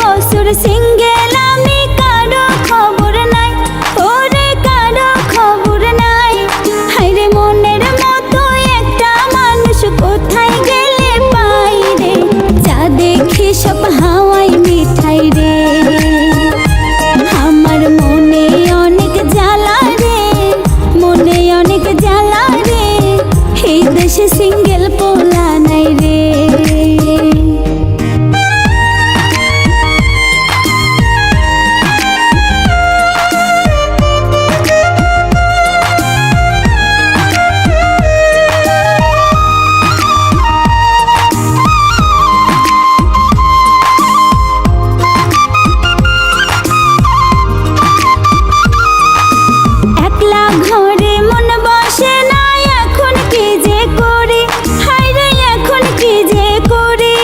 বছর সিঙ্গেল আমি, কারো খবর নাই, ওরে কারো খবর নাই। হায়রে মনের মতো একটা মানুষ কোথায় গেলে পাই রে, যা দেখি সব হাওয়াই মিঠাই রে। আমার মনে অনেক জ্বালা রে, মনে অনেক জ্বালা রে, এই দেশে সিঙ্গেল পোলা নাই রে। একলা ঘরে মন বসে না, এখন কি যে করি, হায়রে এখন কি যে করি।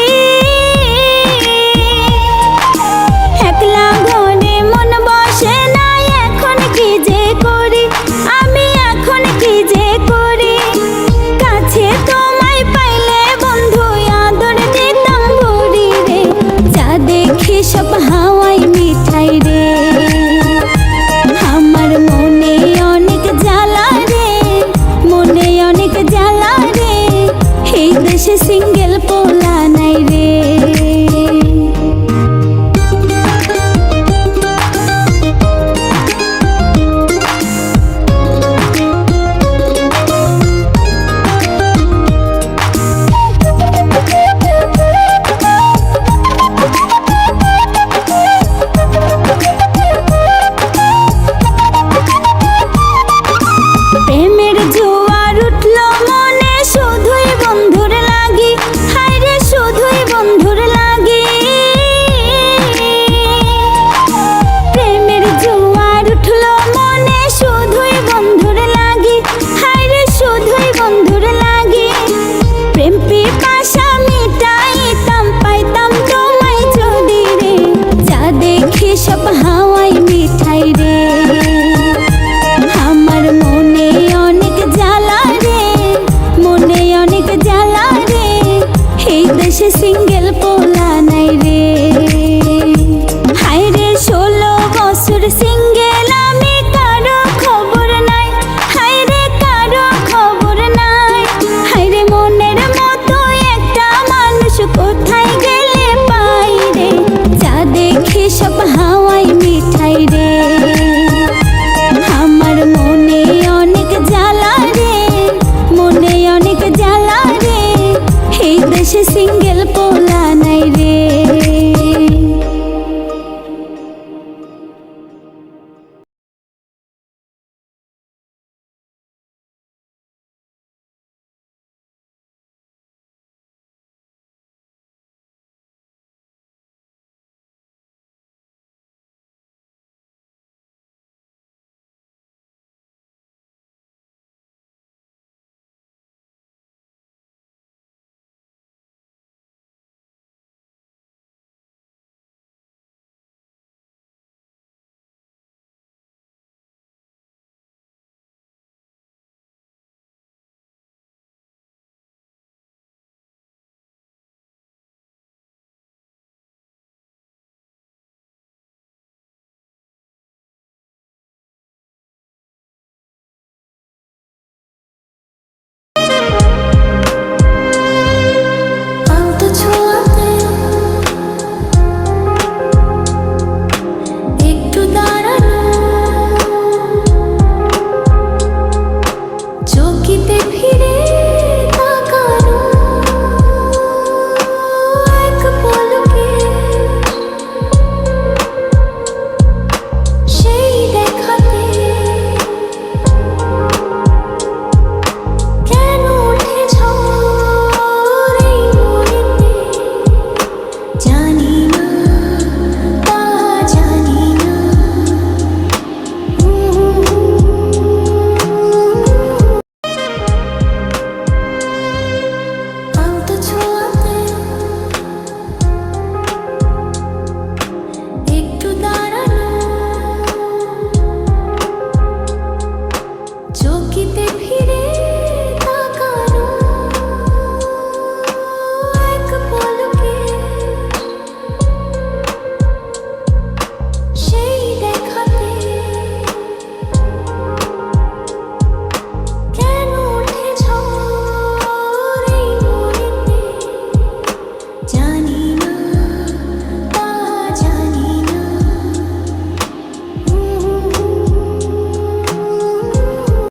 একলা ঘরে মন বসে না, এখন কি যে করি, আমি এখন কি যে করি। কাছে তোমায় পাইলে বন্ধু আদর দিতাম ভরি রে, যা দেখি সব হাওয়া